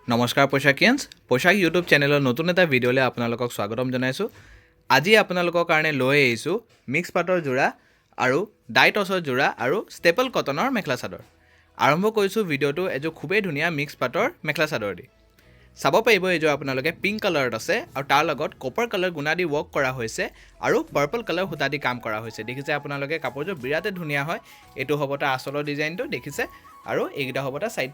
নমস্কাৰ পোশাক ইউটিউব চেনেলৰ নতুন এটা ভিডিঅ'লৈ আপোনালোকক স্বাগতম জনাইছোঁ। আজি আপোনালোকৰ কাৰণে লৈ আহিছোঁ মিক্স পাটৰ যোৰা আৰু ডাই টছৰ যোৰা আৰু ষ্টেপল কটনৰ মেখেলা চাদৰ। আৰম্ভ কৰিছোঁ ভিডিঅ'টো এযোৰ খুবেই ধুনীয়া মিক্স পাটৰ মেখেলা চাদৰ দি। চাব পাৰিব এইযোৰ আপোনালোকে পিংক কালাৰত আছে আৰু তাৰ লগত কপাৰ কালাৰ গুণা দি ৱৰ্ক কৰা হৈছে আৰু পাৰ্পল কালাৰ সূতা দি কাম কৰা হৈছে। দেখিছে আপোনালোকে কাপোৰযোৰ বিৰাটেই ধুনীয়া হয়। এইটো হ'ব তাৰ আচলৰ ডিজাইনটো দেখিছে আৰু এইকেইটা হ'ব তাৰ চাইড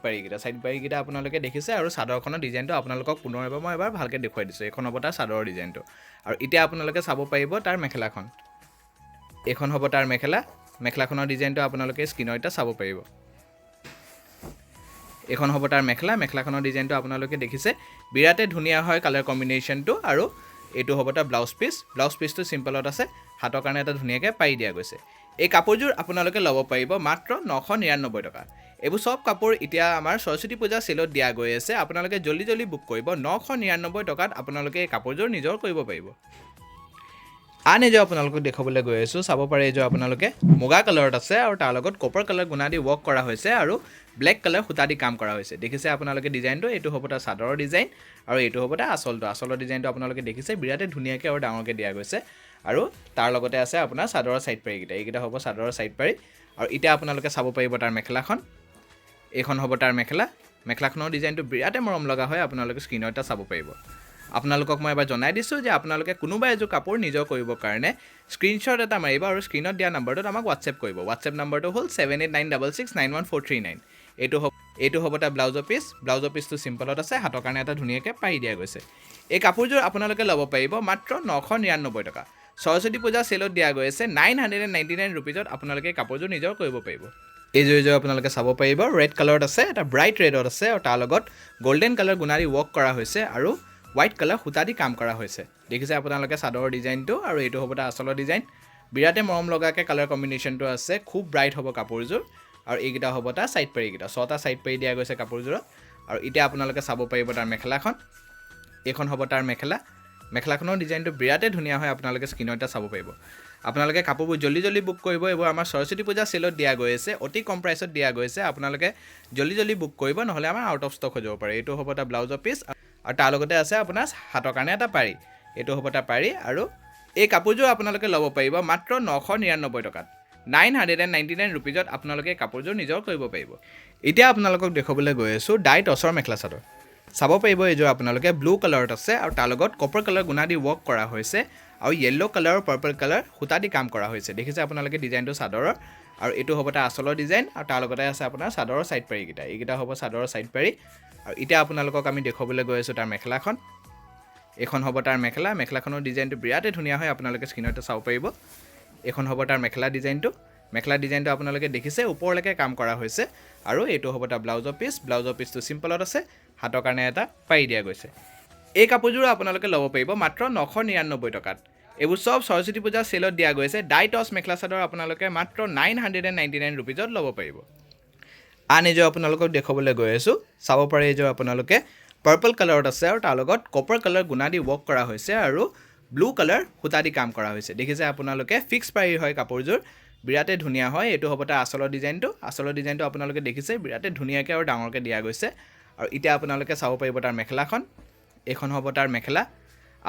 পাৰিকেইটা আপোনালোকে দেখিছে আৰু চাদৰখনৰ ডিজাইনটো আপোনালোকক পুনৰ এবাৰ ভালকৈ দেখুৱাই দিছোঁ। এইখন হ'ব তাৰ চাদৰৰ ডিজাইনটো আৰু এতিয়া আপোনালোকে চাব পাৰিব তাৰ মেখেলাখন। এইখন হ'ব তাৰ মেখেলাখনৰ ডিজাইনটো আপোনালোকে স্ক্ৰীনৰ এতিয়া চাব পাৰিব। এইখন হ'ব তাৰ মেখেলাখনৰ ডিজাইনটো আপোনালোকে দেখিছে বিৰাটেই ধুনীয়া হয় কালাৰ কম্বিনেশ্যনটো। আৰু এইটো হ'ব তাৰ ব্লাউজ পিচটো চিম্পলত আছে, হাতৰ কাৰণে এটা ধুনীয়াকৈ পাৰি দিয়া গৈছে। এই কাপোৰযোৰ আপোনালোকে ল'ব পাৰিব মাত্ৰ 999 টকা। এইবোৰ চব কাপোৰ এতিয়া আমাৰ সৰস্বতী পূজা চেলত দিয়া গৈ আছে। আপোনালোকে জল্দি বুক কৰিব। 999 টকাত আপোনালোকে এই কাপোৰযোৰ নিজৰ কৰিব পাৰিব। আন এযোৰ আপোনালোকক দেখাবলৈ গৈ আছোঁ। চাব পাৰে এইযোৰ আপোনালোকে মুগা কালাৰত আছে আৰু তাৰ লগত কপাৰ কালাৰ গুণা দি ৱৰ্ক কৰা হৈছে আৰু ব্লেক কালাৰ সূতা দি কাম কৰা হৈছে। দেখিছে আপোনালোকে ডিজাইনটো। এইটো হ'ব তাৰ চাদৰৰ ডিজাইন আৰু এইটো হ'ব তাৰ আচলৰ ডিজাইনটো আপোনালোকে দেখিছে বিৰাটেই ধুনীয়াকৈ আৰু ডাঙৰকৈ দিয়া গৈছে। আৰু তাৰ লগতে আছে আপোনাৰ চাদৰৰ চাইড পাৰিকেইটা। এইকেইটা হ'ব চাদৰৰ চাইড পাৰি। আৰু এতিয়া আপোনালোকে চাব পাৰিব তাৰ মেখেলাখন। এইখন হ'ব তাৰ মেখেলাখনৰ ডিজাইনটো বিৰাটেই মৰম লগা হয়। আপোনালোকে স্ক্ৰীনত এটা চাব পাৰিব। আপোনালোকক মই এবাৰ জনাই দিছোঁ যে আপোনালোকে কোনোবা এযোৰ কাপোৰ নিজৰ কৰিবৰ কাৰণে স্ক্ৰীনশ্বট এটা মাৰিব আৰু স্ক্ৰীনত দিয়া নাম্বাৰটোত আমাক হোৱাটছএপ কৰিব। হোৱাটছএপ নাম্বাৰটো হ'ল 7896691439। এইটো হ'ব তাৰ ব্লাউজৰ পিচটো চিম্পলত আছে, হাতৰ কাৰণে এটা ধুনীয়াকৈ পাৰি দিয়া গৈছে। এই কাপোৰযোৰ আপোনালোকে ল'ব পাৰিব মাত্ৰ 999 টকা। সৰস্বতী পূজা চেলত দিয়া গৈ আছে 999 ৰুপিজত আপোনালোকে কাপোৰযোৰ নিজৰ কৰিব পাৰিব। এইযোৰ আপোনালোকে চাব পাৰিব ৰেড কালাৰত আছে, এটা ব্ৰাইট ৰেডত আছে আৰু তাৰ লগত গল্ডেন কালাৰ গুণা দি ৱৰ্ক কৰা হৈছে আৰু হোৱাইট কালাৰ সূতা দি কাম কৰা হৈছে। দেখিছে আপোনালোকে চাদৰৰ ডিজাইনটো আৰু এইটো হ'ব তাৰ আচলৰ ডিজাইন। বিৰাটেই মৰম লগাকৈ কালাৰ কম্বিনেশ্যনটো আছে, খুব ব্ৰাইট হ'ব কাপোৰযোৰ। আৰু এইকেইটা হ'ব তাৰ চাইড পাৰিকেইটা, 6টা চাইড পাৰি দিয়া গৈছে কাপোৰযোৰত। আৰু এতিয়া আপোনালোকে চাব পাৰিব তাৰ মেখেলাখন। এইখন হ'ব তাৰ মেখেলাখনৰ ডিজাইনটো বিৰাটেই ধুনীয়া হয়। আপোনালোকে স্ক্ৰীনত এটা চাব পাৰিব। আপোনালোকে কাপোৰবোৰ জল্দি বুক কৰিব। এইবোৰ আমাৰ সৰস্বতী পূজা চেলত দিয়া গৈ আছে, অতি কম প্ৰাইচত দিয়া গৈছে। আপোনালোকে জল্দি বুক কৰিব, নহ'লে আমাৰ আউট অফ ষ্টক হৈ যাব পাৰে। এইটো হ'ব তাৰ ব্লাউজৰ পিচ আৰু তাৰ লগতে আছে আপোনাৰ হাতৰ কাৰণে এটা পাৰি। এইটো হ'ব তাৰ পাৰি আৰু এই কাপোৰযোৰ আপোনালোকে ল'ব পাৰিব মাত্ৰ 999 টকাত। 999 ৰুপিজত আপোনালোকে কাপোৰযোৰ নিজৰ কৰিব পাৰিব। এতিয়া আপোনালোকক দেখুৱাবলৈ গৈ আছোঁ ডাই টছৰ মেখেলা চাদৰ। চাব পাৰিব এইযোৰ আপোনালোকে ব্লু কালাৰত আছে আৰু তাৰ লগত কপাৰ কালাৰ গুণা দি ৱৰ্ক কৰা হৈছে আৰু য়েল্ল' কালাৰ আৰু পাৰ্পল কালাৰ সূতা দি কাম কৰা হৈছে। দেখিছে আপোনালোকে ডিজাইনটো চাদৰৰ। আৰু এইটো হ'ব তাৰ আচলৰ ডিজাইন আৰু তাৰ লগতে আছে আপোনাৰ চাদৰৰ চাইড পাৰিকেইটা। এইকেইটা হ'ব চাদৰৰ চাইড পাৰি। আৰু এতিয়া আপোনালোকক আমি দেখুৱাবলৈ গৈ আছোঁ তাৰ মেখেলাখন। এইখন হ'ব তাৰ মেখেলাখনৰ ডিজাইনটো বিৰাটেই ধুনীয়া হয়। আপোনালোকে স্ক্ৰীনতে চাব পাৰিব। এইখন হ'ব তাৰ মেখেলা ডিজাইনটো আপোনালোকে দেখিছে ওপৰলৈকে কাম কৰা হৈছে। আৰু এইটো হ'ব তাৰ ব্লাউজৰ পিচটো চিম্পলত আছে, হাতৰ কাৰণে এটা পাৰি দিয়া গৈছে। এই কাপোৰযোৰ আপোনালোকে ল'ব পাৰিব মাত্ৰ 999 টকাত। এইবোৰ চব সৰস্বতী পূজা চেলত দিয়া গৈছে। ডাই টছ মেখেলা চাদৰ আপোনালোকে মাত্ৰ 999 ৰুপিজত ল'ব পাৰিব। আন এযোৰ আপোনালোকক দেখুৱাবলৈ গৈ আছোঁ। চাব পাৰে এইযোৰ আপোনালোকে পাৰ্পল কালাৰত আছে আৰু তাৰ লগত কপাৰ কালাৰ গুণা দি ৱৰ্ক কৰা হৈছে আৰু ব্লু কালাৰ সূতা দি কাম কৰা হৈছে। দেখিছে আপোনালোকে ফিক্স পাৰি হয় কাপোৰযোৰ, বিৰাটেই ধুনীয়া হয়। এইটো হ'ব তাৰ আচলৰ ডিজাইনটো আপোনালোকে দেখিছে বিৰাটেই ধুনীয়াকৈ আৰু ডাঙৰকৈ দিয়া গৈছে। আৰু এতিয়া আপোনালোকে চাব পাৰিব তাৰ মেখেলাখন। এইখন হ'ব তাৰ মেখেলা।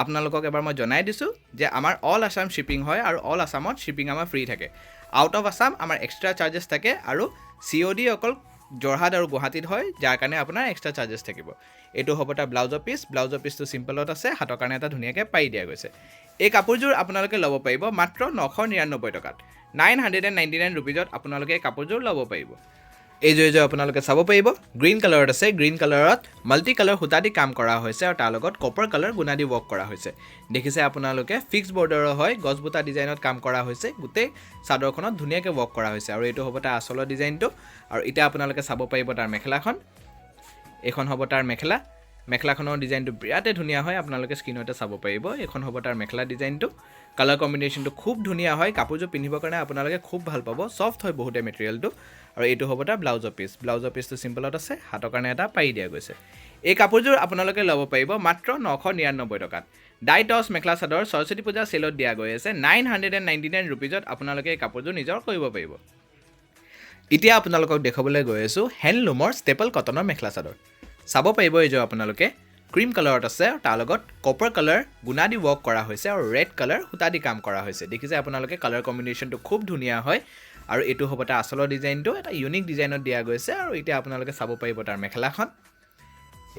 আপোনালোকক এবাৰ মই জনাই দিছোঁ যে আমাৰ অল আছাম শ্বিপিং হয় আৰু অল আছামত শ্বিপিং আমাৰ ফ্ৰী থাকে। আউট অফ আছাম আমাৰ এক্সট্ৰা চাৰ্জেছ থাকে আৰু COD অকল যোৰহাট আৰু গুৱাহাটীত হয়, যাৰ কাৰণে আপোনাৰ এক্সট্ৰা চাৰ্জেছ থাকিব। এইটো হ'ব তাৰ ব্লাউজৰ পিচটো চিম্পলত আছে, হাতৰ কাৰণে এটা ধুনীয়াকৈ পাৰি দিয়া গৈছে। এই কাপোৰযোৰ আপোনালোকে ল'ব পাৰিব মাত্ৰ 999 টকাত। 999 ৰুপিজত আপোনালোকে এই কাপোৰযোৰ ল'ব পাৰিব। এইযোৰ আপোনালোকে চাব পাৰিব গ্ৰীণ কালাৰত আছে। গ্ৰীণ কালাৰত মাল্টি কালাৰ সূতা দি কাম কৰা হৈছে আৰু তাৰ লগত কপাৰ কালাৰ গুণা দি ৱৰ্ক কৰা হৈছে। দেখিছে আপোনালোকে ফিক্স বৰ্ডাৰৰ হয়, গছবুটা ডিজাইনত কাম কৰা হৈছে। গোটেই চাদৰখনত ধুনীয়াকৈ ৱৰ্ক কৰা হৈছে আৰু এইটো হ'ব তাৰ আচলৰ ডিজাইনটো। আৰু এতিয়া আপোনালোকে চাব পাৰিব তাৰ মেখেলাখন। এইখন হ'ব তাৰ মেখেলাখনৰ ডিজাইনটো বিৰাটেই ধুনীয়া হয়। আপোনালোকে স্ক্ৰীনতে চাব পাৰিব। এইখন হ'ব তাৰ মেখেলা ডিজাইনটো। কালাৰ কম্বিনেশ্যনটো খুব ধুনীয়া হয়। কাপোৰযোৰ পিন্ধিবৰ কাৰণে আপোনালোকে খুব ভাল পাব, ছফ্ট হয় বহুতে মেটেৰিয়েলটো। আৰু এইটো হ'ব তাৰ ব্লাউজৰ পিচটো চিম্পলত আছে, হাতৰ কাৰণে এটা পাৰি দিয়া গৈছে। এই কাপোৰযোৰ আপোনালোকে ল'ব পাৰিব মাত্ৰ 999 টকাত। ডাই টছ মেখেলা চাদৰ সৰস্বতী পূজা চেলত দিয়া গৈ আছে 999 ৰুপিজত আপোনালোকে এই কাপোৰযোৰ নিজৰ কৰিব পাৰিব। এতিয়া আপোনালোকক দেখুৱাবলৈ গৈ আছোঁ হেণ্ডলুমৰ ষ্টেপল কটনৰ মেখেলা চাদৰ। চাব পাৰিব এইযোৰ আপোনালোকে ক্ৰীম কালাৰত আছে আৰু তাৰ লগত কপাৰ কালাৰ গুণা দি ৱৰ্ক কৰা হৈছে আৰু ৰেড কালাৰ সূতা দি কাম কৰা হৈছে দেখিছে আপোনালোকে কালাৰ কম্বিনেশ্যনটো খুব ধুনীয়া হয় আৰু এইটো হ'ব তাৰ আচলৰ ডিজাইনটো এটা ইউনিক ডিজাইনত দিয়া গৈছে আৰু এতিয়া আপোনালোকে চাব পাৰিব তাৰ মেখেলাখন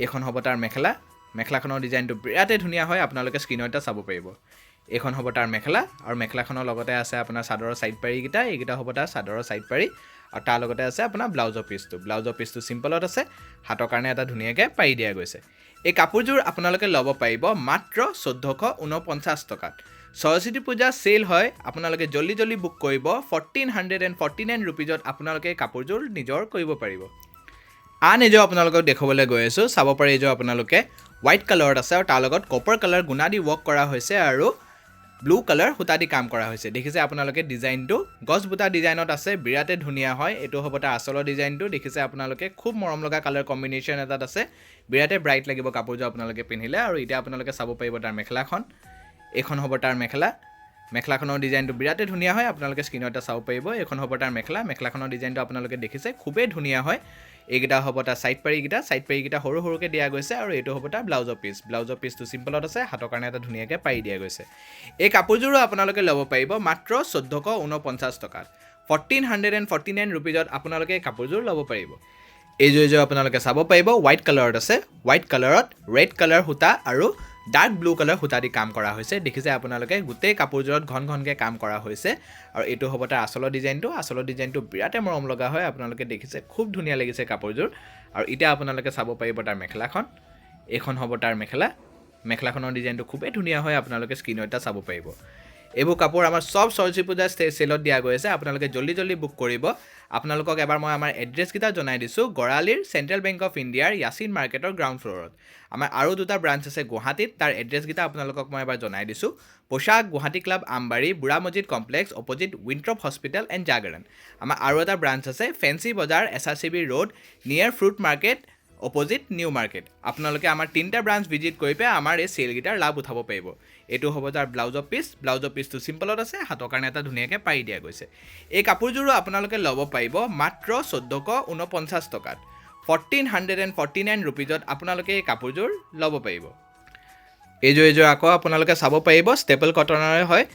এইখন হ'ব তাৰ মেখেলাখনৰ ডিজাইনটো বিৰাটেই ধুনীয়া হয় আপোনালোকে স্ক্ৰীনতে চাব পাৰিব এইখন হ'ব তাৰ মেখেলা আৰু মেখেলাখনৰ লগতে আছে আপোনাৰ চাদৰৰ সাইড পাৰীকেইটা এইকেইটা হ'ব তাৰ চাদৰৰ সাইড পাৰী আৰু তাৰ লগতে আছে আপোনাৰ ব্লাউজৰ পিচটো সিম্পলত আছে হাতৰ কাৰণে এটা ধুনীয়াকৈ পাৰি দিয়া গৈছে এই কাপোৰযোৰ আপোনালোকে ল'ব পাৰিব মাত্ৰ 1449 টকাত সৰস্বতী পূজা সেল হয় আপোনালোকে জলদি বুক কৰিব 1449 ৰুপিজত আপোনালোকে কাপোৰযোৰ নিজৰ কৰিব পাৰিব আন এযোৰ আপোনালোকক দেখাবলৈ গৈ আছোঁ চাব পাৰে এযোৰ আপোনালোকে হোৱাইট কালাৰত আছে আৰু তাৰ লগত কপাৰ কালাৰ গুণা দি ৱৰ্ক কৰা হৈছে আৰু ব্লু কালাৰ সূতা দি কাম কৰা হৈছে দেখিছে আপোনালোকে ডিজাইনটো গছ বুটা ডিজাইনত আছে বিৰাটে ধুনীয়া হয় এইটো হ'ব তাৰ আচলৰ ডিজাইনটো দেখিছে আপোনালোকে খুব মৰম লগা কালাৰ কম্বিনেশ্যন এটাত আছে বিৰাটে ব্ৰাইট লাগিব কাপোৰযোৰ আপোনালোকে পিন্ধিলে আৰু এতিয়া আপোনালোকে চাব পাৰিব তাৰ মেখেলাখন এইখন হ'ব তাৰ মেখেলাখনৰ ডিজাইনটো বিৰাটে ধুনীয়া হয় আপোনালোকে স্ক্ৰীনতে চাব পাৰিব এইখন হ'ব তাৰ মেখেলাখনৰ ডিজাইনটো আপোনালোকে দেখিছে খুবেই ধুনীয়া হয় এইকেইটা হ'ব তাৰ সাইড পাৰীকেইটা সৰু সৰুকৈ দিয়া গৈছে আৰু এইটো হ'ব তাৰ ব্লাউজৰ পিচটো সিম্পলত আছে হাতৰ কাৰণে এটা ধুনীয়াকৈ পাৰি দিয়া গৈছে এই কাপোৰযোৰো আপোনালোকে ল'ব পাৰিব মাত্ৰ 1449 টকাত 1449 ৰুপিজত আপোনালোকে এই কাপোৰযোৰ ল'ব পাৰিব এইযোৰ আপোনালোকে চাব পাৰিব হোৱাইট কালাৰত আছে হোৱাইট কালাৰত ৰেড কালাৰ সূতা আৰু ডাৰ্ক ব্লু কালাৰ সূতা দি কাম কৰা হৈছে দেখিছে আপোনালোকে গোটেই কাপোৰযোৰত ঘনকৈ কাম কৰা হৈছে আৰু এইটো হ'ব তাৰ আচলৰ ডিজাইনটো বিৰাটে মৰম লগা হয় আপোনালোকে দেখিছে খুব ধুনীয়া লাগিছে কাপোৰযোৰ আৰু এতিয়া আপোনালোকে চাব পাৰিব তাৰ মেখেলাখন এইখন হ'ব তাৰ মেখেলাখনৰ ডিজাইনটো খুবেই ধুনীয়া হয় আপোনালোকে স্ক্ৰীনতে চাব পাৰিব এইবোৰ কাপোৰ আমাৰ সব সৰস্বতী পূজা সেলত দিয়া গৈ আছে আপোনালোকে জলদি বুক কৰিব আপোনালোকক এবাৰ মই আমাৰ এড্ৰেছকেইটা জনাই দিছোঁ গড়ালিৰ চেণ্ট্ৰেল বেংক অফ ইণ্ডিয়াৰ ইয়াছিন মাৰ্কেটৰ গ্ৰাউণ্ড ফ্ল'ৰত আমাৰ আৰু দুটা ব্ৰাঞ্চ আছে গুৱাহাটীত তাৰ এড্ৰেছকেইটা আপোনালোকক মই এবাৰ জনাই দিছোঁ পোশাক গুৱাহাটী ক্লাব আমবাৰী বুঢ়া মছজিদ কমপ্লেক্স অপজিট উইণ্ট্ৰপ হস্পিটেল এণ্ড জাগৰণ আমাৰ আৰু এটা ব্ৰাঞ্চ আছে ফেঞ্চি বজাৰ SRCB ৰোড নিয়াৰ fruit market opposite new market আপোনালোকে আমাৰ তিনিটা ব্ৰাঞ্চ ভিজিট কৰি পেলাই আমাৰ এই চেলকেইটাৰ লাভ উঠাব পাৰিব এইটো হ'ব তাৰ ব্লাউজৰ পিচটো সিম্পলত আছে হাতৰ কাৰণে এটা ধুনীয়াকৈ পাৰি দিয়া গৈছে এই কাপোৰযোৰো আপোনালোকে ল'ব পাৰিব মাত্ৰ 1449 টকাত 1449 ৰুপিজত আপোনালোকে এই কাপোৰযোৰ ল'ব পাৰিব এইযোৰ আকৌ আপোনালোকে চাব পাৰিব ষ্টেপল কটনৰে হয়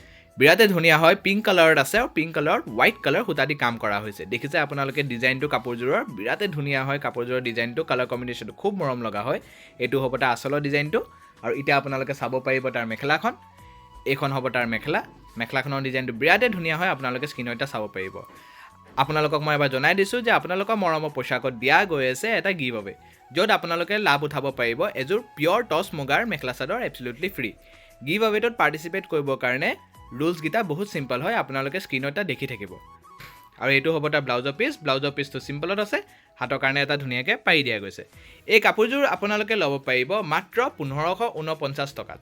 বিৰাটে ধুনীয়া হয় পিংক কালাৰত আছে আৰু পিংক কালাৰত হোৱাইট কালাৰ সূতা দি কাম কৰা হৈছে দেখিছে আপোনালোকে ডিজাইনটো কাপোৰযোৰৰ বিৰাটে ধুনীয়া হয় কাপোৰযোৰৰ ডিজাইনটো কালাৰ কম্বিনেশ্যনটো খুব মৰম লগা হয় এইটো হ'ব তাৰ আচলৰ ডিজাইনটো আৰু এতিয়া আপোনালোকে চাব পাৰিব তাৰ মেখেলাখন এইখন হ'ব তাৰ মেখেলাখনৰ ডিজাইনটো বিৰাটে ধুনীয়া হয় আপোনালোকে স্ক্ৰীনতে চাব পাৰিব আপোনালোকক মই এবাৰ জনাই দিছোঁ যে আপোনালোকৰ মৰমৰ পোচাকত দিয়া গৈ আছে এটা গিভ আৱে য'ত আপোনালোকে লাভ উঠাব পাৰিব এযোৰ পিয়ৰ টচ মুগাৰ mekhela chador এবছলিউটলি free give আৱেটোত participate কৰিবৰ কাৰণে ৰুলছকেইটা বহুত চিম্পল হয় আপোনালোকে স্ক্ৰীনতে দেখি থাকিব আৰু এইটো হ'ব তাৰ ব্লাউজৰ পিচটো সিম্পলত আছে হাতৰ কাৰণে এটা ধুনীয়াকৈ পাৰি দিয়া গৈছে এই কাপোৰযোৰ আপোনালোকে ল'ব পাৰিব মাত্ৰ 1549 টকাত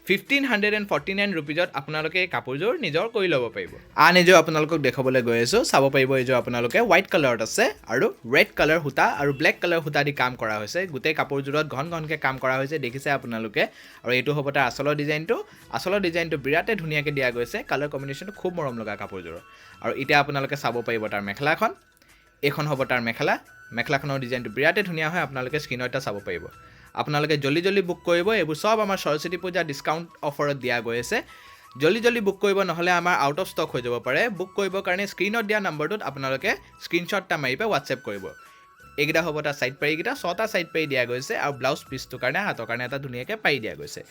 1549 ৰুপিজত আপোনালোকে এই কাপোৰযোৰ নিজৰ কৰি ল'ব পাৰিব আন এযোৰ আপোনালোকক দেখাবলৈ গৈ আছোঁ চাব পাৰিব এইযোৰ আপোনালোকে হোৱাইট কালাৰত আছে আৰু ৰেড কালাৰ সূতা আৰু ব্লেক কালাৰ সূতা দি কাম কৰা হৈছে গোটেই কাপোৰযোৰত ঘনকৈ কাম কৰা হৈছে দেখিছে আপোনালোকে আৰু এইটো হ'ব তাৰ আচলৰ ডিজাইনটো বিৰাটে ধুনীয়াকৈ দিয়া গৈছে কালাৰ কম্বিনেশ্যনটো খুব মৰম লগা কাপোৰযোৰৰ আৰু এতিয়া আপোনালোকে চাব পাৰিব তাৰ মেখেলাখন এইখন হ'ব তাৰ মেখেলাখনৰ ডিজাইনটো বিৰাটে ধুনীয়া হয় আপোনালোকে স্ক্ৰীনতে চাব পাৰিব আপোনালোকে জলদি বুক কৰিব এইবোৰ সব আমাৰ সৰস্বতী পূজা ডিছকাউণ্ট অফাৰত দিয়া গৈ আছে জলদি বুক কৰিব নহ'লে আমাৰ আউট অফ ষ্টক হৈ যাব পাৰে বুক কৰিবৰ কাৰণে স্ক্ৰীনত দিয়া নম্বৰটোত আপোনালোকে স্ক্ৰীনশ্বট এটা মাৰি হোৱাটছএপ কৰিব এইকেইটা হ'ব তাৰ সাইড পাৰীকেইটা 6টা সাইড পাৰি দিয়া গৈছে আৰু ব্লাউজ পিচটোৰ কাৰণে হাতৰ কাৰণে এটা ধুনীয়াকৈ পাৰি দিয়া গৈছে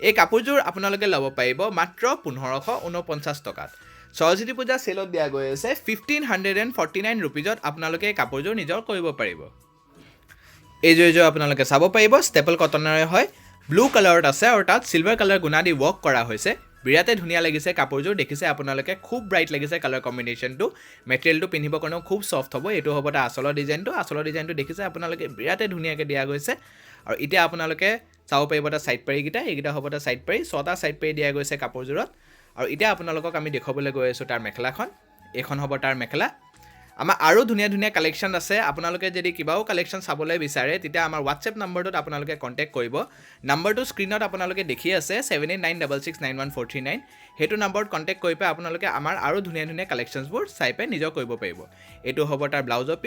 এই কাপোৰযোৰ আপোনালোকে ল'ব পাৰিব মাত্ৰ 1549 টকাত সৰস্বতী পূজা সেলত দিয়া গৈ আছে 1549 ৰুপিজত আপোনালোকে এই কাপোৰযোৰ নিজৰ কৰিব পাৰিব এইযোৰ আপোনালোকে চাব পাৰিব ষ্টেপল কটনৰে হয় ব্লু কালাৰত আছে আৰু তাত চিলভাৰ কালাৰ গুণা দি ৱৰ্ক কৰা হৈছে বিৰাটে ধুনীয়া লাগিছে কাপোৰযোৰ দেখিছে আপোনালোকে খুব ব্ৰাইট লাগিছে কালাৰ কম্বিনেশ্যনটো মেটেৰিয়েলটো পিন্ধিবৰ কাৰণেও খুব ছফ্ট হ'ব এইটো হ'ব তাৰ আচলৰ ডিজাইনটো দেখিছে আপোনালোকে বিৰাটে ধুনীয়াকৈ দিয়া গৈছে আৰু এতিয়া আপোনালোকে চাব পাৰিব তাৰ সাইড পাৰীকেইটা এইকেইটা হ'ব তাৰ সাইড পাৰী 6টা সাইড পাৰী দিয়া গৈছে কাপোৰযোৰত আৰু এতিয়া আপোনালোকক আমি দেখুৱাবলৈ গৈ আছোঁ তাৰ মেখেলাখন এইখন হ'ব তাৰ মেখেলা আমাৰ আৰু ধুনীয়া ধুনীয়া কালেকশ্যন আছে আপোনালোকে যদি কিবাও কালেকশ্যন চাবলৈ বিচাৰে তেতিয়া আমাৰ হোৱাটছএপ নম্বৰটোত আপোনালোকে কণ্টেক্ট কৰিব নম্বৰটো স্ক্ৰীণত আপোনালোকে দেখি আছে 7896691439 সেইটো নম্বৰত কণ্টেক্ট কৰি পাই আপোনালোকে আমাৰ আৰু ধুনীয়া ধুনীয়া কালেকশ্যনছবোৰ চাই পাই নিজৰ কৰিব পাৰিব এইটো হ'ব তাৰ ব্লাউজৰ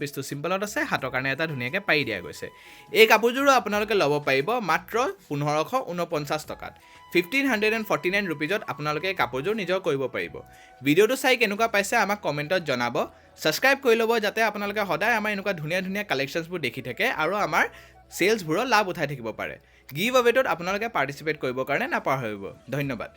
পিছটো চিম্পলত আছে হাতৰ কাৰণে এটা ধুনীয়াকৈ পাৰি দিয়া গৈছে এই কাপোৰযোৰো আপোনালোকে ল'ব পাৰিব মাত্ৰ 1549 টকাত 1549 ৰুপিজত আপোনালোকে কাপোৰযোৰ নিজৰ কৰিব পাৰিব ভিডিঅ'টো চাই কেনেকুৱা পাইছে আমাক কমেণ্টত জনাব সাবস্ক্ৰাইব কৰি ল'ব যাতে আপোনালোকে সদায় আমাৰ এনেকুৱা ধুনীয়া ধুনীয়া কালেকশ্যনছবোৰ দেখি থাকে আৰু আমাৰ সেলছবোৰৰ লাভ উঠাই থাকিব পাৰে গিভ আৱেটোত আপোনালোকে পাৰ্টিচিপেট কৰিবৰ কাৰণে নাপাহৰিব ধন্যবাদ